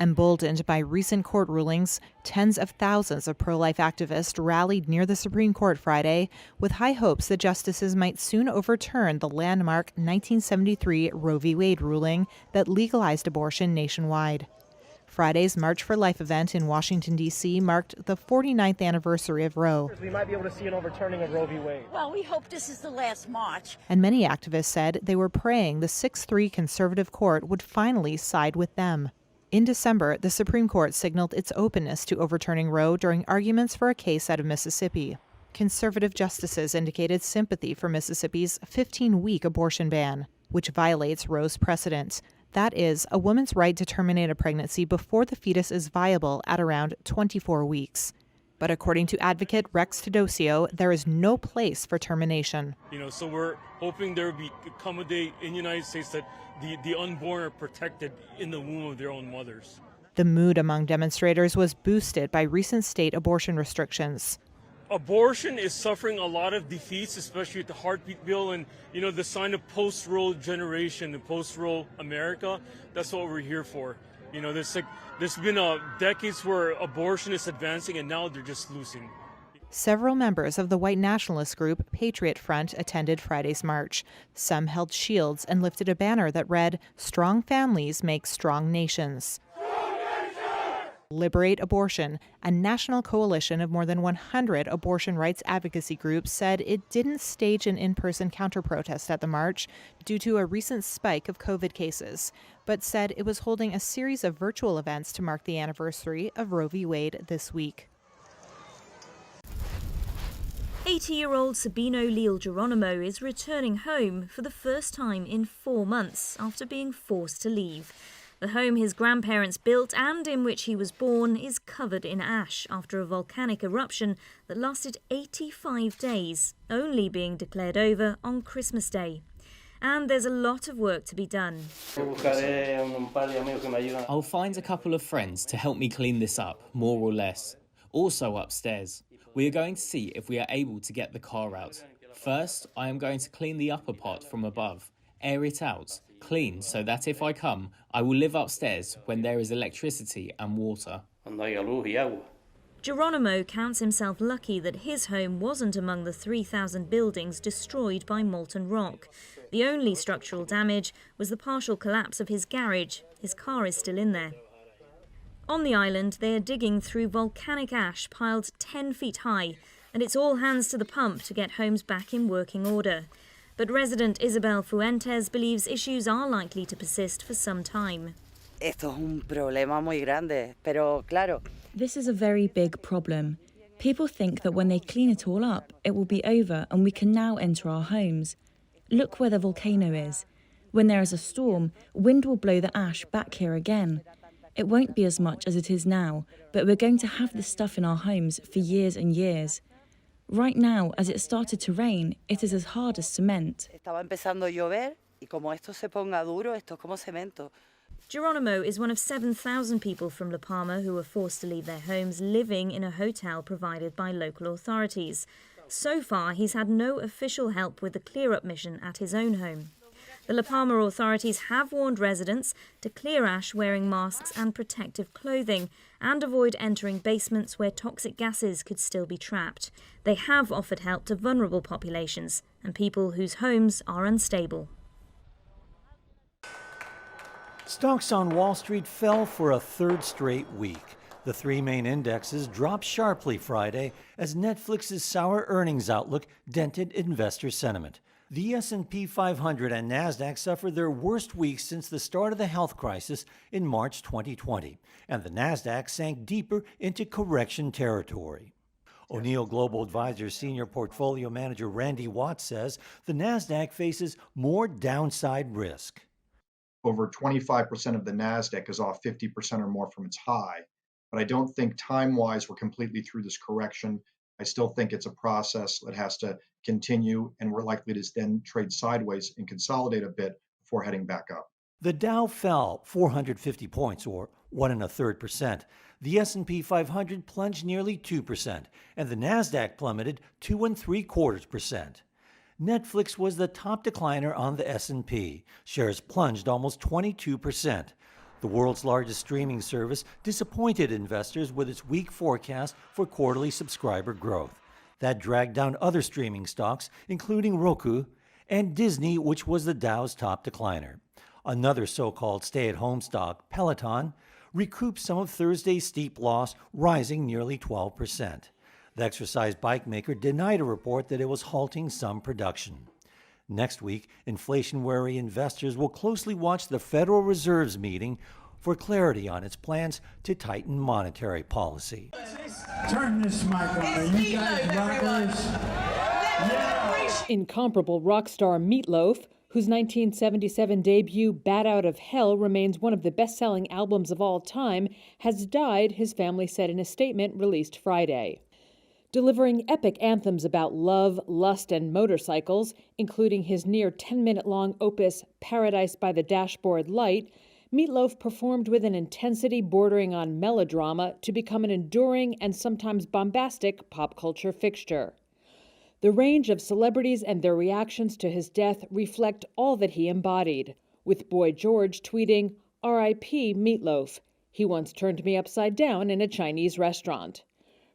Emboldened by recent court rulings, tens of thousands of pro-life activists rallied near the Supreme Court Friday with high hopes that justices might soon overturn the landmark 1973 Roe v. Wade ruling that legalized abortion nationwide. Friday's March for Life event in Washington, D.C. marked the 49th anniversary of Roe. We might be able to see an overturning of Roe v. Wade. Well, we hope this is the last march. And many activists said they were praying the 6-3 conservative court would finally side with them. In December, the Supreme Court signaled its openness to overturning Roe during arguments for a case out of Mississippi. Conservative justices indicated sympathy for Mississippi's 15-week abortion ban, which violates Roe's precedent. That is, a woman's right to terminate a pregnancy before the fetus is viable at around 24 weeks. But according to advocate Rex Tedosio, there is no place for termination. So we're hoping there will be accommodate in the United States that the unborn are protected in the womb of their own mothers. The mood among demonstrators was boosted by recent state abortion restrictions. Abortion is suffering a lot of defeats, especially with the heartbeat bill and, the sign of post-Roe generation, the post-Roe America. That's what we're here for. There's been decades where abortion is advancing, and now they're just losing. Several members of the white nationalist group Patriot Front attended Friday's march. Some held shields and lifted a banner that read, "Strong families make strong nations." Liberate Abortion, a national coalition of more than 100 abortion rights advocacy groups, said it didn't stage an in-person counter-protest at the march due to a recent spike of COVID cases, but said it was holding a series of virtual events to mark the anniversary of Roe v. Wade this week. 80-year-old Sabino Leal Geronimo is returning home for the first time in 4 months after being forced to leave. The home his grandparents built and in which he was born is covered in ash after a volcanic eruption that lasted 85 days, only being declared over on Christmas Day. And there's a lot of work to be done. I'll find a couple of friends to help me clean this up, more or less. Also upstairs, we are going to see if we are able to get the car out. First, I am going to clean the upper part from above, air it out, clean so that if I come, I will live upstairs when there is electricity and water. Geronimo counts himself lucky that his home wasn't among the 3,000 buildings destroyed by molten rock. The only structural damage was the partial collapse of his garage. His car is still in there. On the island, they are digging through volcanic ash piled 10 feet high, and it's all hands to the pump to get homes back in working order. But resident Isabel Fuentes believes issues are likely to persist for some time. Esto es un problema muy grande, pero claro. This is a very big problem. People think that when they clean it all up, it will be over and we can now enter our homes. Look where the volcano is. When there is a storm, wind will blow the ash back here again. It won't be as much as it is now, but we're going to have this stuff in our homes for years and years. Right now, as it started to rain, it is as hard as cement. Estaba empezando a llover y como esto se ponga duro, esto es como cemento. Geronimo is one of 7,000 people from La Palma who were forced to leave their homes living in a hotel provided by local authorities. So far, he's had no official help with the clear-up mission at his own home. The La Palma authorities have warned residents to clear ash wearing masks and protective clothing and avoid entering basements where toxic gases could still be trapped. They have offered help to vulnerable populations and people whose homes are unstable. Stocks on Wall Street fell for a third straight week. The three main indexes dropped sharply Friday as Netflix's sour earnings outlook dented investor sentiment. The S&P 500 and Nasdaq suffered their worst weeks since the start of the health crisis in March 2020, and the Nasdaq sank deeper into correction territory. O'Neill Global Advisors senior portfolio manager Randy Watts says the Nasdaq faces more downside risk. Over 25% of the Nasdaq is off 50% or more from its high, but I don't think time-wise we're completely through this correction. I still think it's a process that has to continue, and we're likely to then trade sideways and consolidate a bit before heading back up. The Dow fell 450 points, or 1 1/3%. The S&P 500 plunged nearly 2%, and the Nasdaq plummeted 2 3/4%. Netflix was the top decliner on the S&P. Shares plunged almost 22%. The world's largest streaming service disappointed investors with its weak forecast for quarterly subscriber growth. That dragged down other streaming stocks, including Roku and Disney, which was the Dow's top decliner. Another so-called stay-at-home stock, Peloton, recouped some of Thursday's steep loss, rising nearly 12%. The exercise bike maker denied a report that it was halting some production. Next week, inflation-wary investors will closely watch the Federal Reserve's meeting for clarity on its plans to tighten monetary policy. Turn this mic on. You guys rockers. Yeah. Incomparable rock star Meat Loaf, whose 1977 debut Bat Out of Hell remains one of the best-selling albums of all time, has died, his family said in a statement released Friday. Delivering epic anthems about love, lust, and motorcycles, including his near 10-minute-long opus Paradise by the Dashboard Light, Meat Loaf performed with an intensity bordering on melodrama to become an enduring and sometimes bombastic pop culture fixture. The range of celebrities and their reactions to his death reflect all that he embodied, with Boy George tweeting, "R.I.P. Meat Loaf. He once turned me upside down in a Chinese restaurant."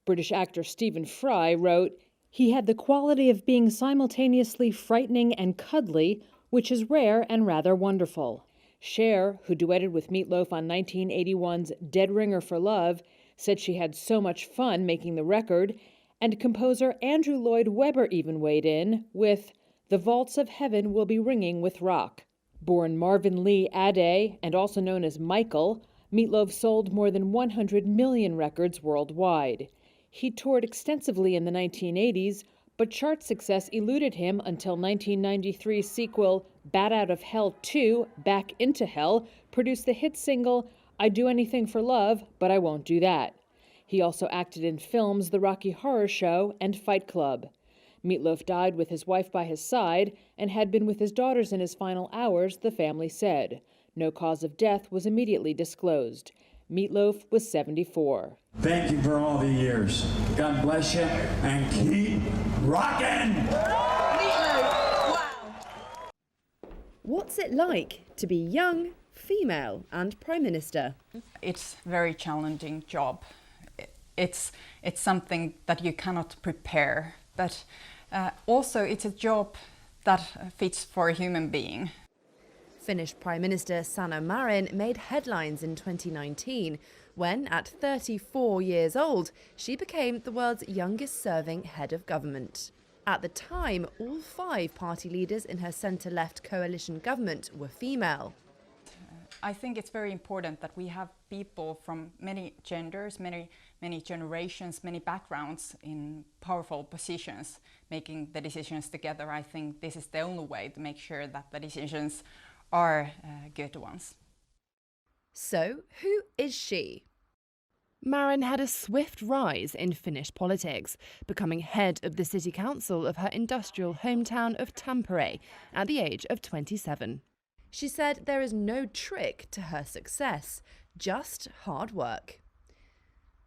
British actor Stephen Fry wrote, "He had the quality of being simultaneously frightening and cuddly, which is rare and rather wonderful." Cher, who duetted with Meat Loaf on 1981's Dead Ringer for Love, said she had so much fun making the record, and composer Andrew Lloyd Webber even weighed in with, "The vaults of heaven will be ringing with rock." Born Marvin Lee Ade, and also known as Michael, Meat Loaf sold more than 100 million records worldwide. He toured extensively in the 1980s, but chart success eluded him until 1993's sequel Bat Out of Hell 2, Back into Hell, produced the hit single "I'd Do Anything for Love, But I Won't Do That." He also acted in films The Rocky Horror Show and Fight Club. Meat Loaf died with his wife by his side and had been with his daughters in his final hours, the family said. No cause of death was immediately disclosed. Meat Loaf was 74. Thank you for all the years. God bless you and keep rocking! What's it like to be young, female, and Prime Minister? It's a very challenging job. It's something that you cannot prepare, but also it's a job that fits for a human being. Finnish Prime Minister Sanna Marin made headlines in 2019 when, at 34 years old, she became the world's youngest-serving head of government. At the time, all 5 party leaders in her centre-left coalition government were female. I think it's very important that we have people from many genders, many generations, many backgrounds in powerful positions making the decisions together. I think this is the only way to make sure that the decisions are good ones. So, who is she? Marin had a swift rise in Finnish politics, becoming head of the city council of her industrial hometown of Tampere at the age of 27. She said there is no trick to her success, just hard work.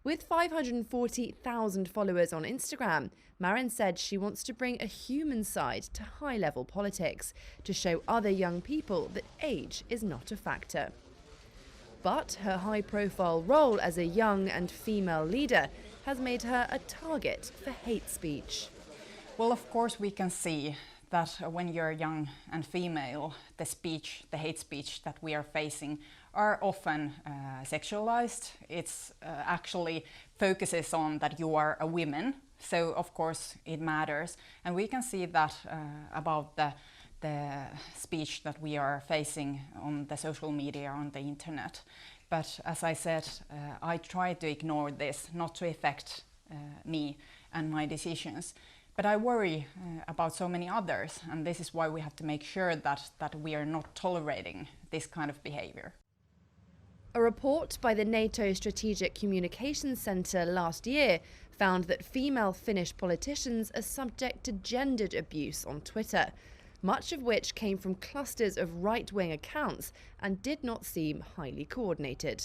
With 540,000 followers on Instagram, Marin said she wants to bring a human side to high-level politics to show other young people that age is not a factor. But her high-profile role as a young and female leader has made her a target for hate speech. Well, of course we can see that when you're young and female, the hate speech that we are facing are often sexualized. It's actually focuses on that you are a woman, so of course it matters. And we can see that about the speech that we are facing on the social media, on the internet. But as I said, I try to ignore this, not to affect me and my decisions. But I worry about so many others, and this is why we have to make sure that we are not tolerating this kind of behavior. A report by the NATO Strategic Communications Centre last year found that female Finnish politicians are subject to gendered abuse on Twitter. much of which came from clusters of right-wing accounts and did not seem highly coordinated.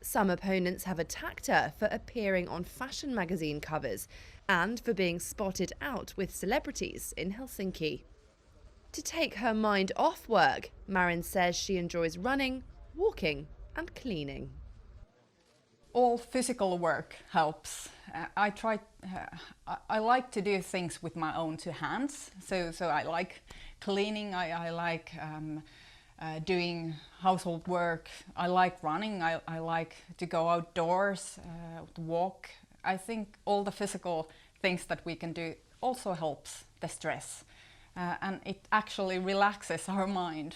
Some opponents have attacked her for appearing on fashion magazine covers and for being spotted out with celebrities in Helsinki. To take her mind off work, Marin says she enjoys running, walking and cleaning. All physical work helps. I like to do things with my own two hands. So I like cleaning, I like doing household work, I like running, I like to go outdoors, to walk. I think all the physical things that we can do also helps the stress. And it actually relaxes our mind.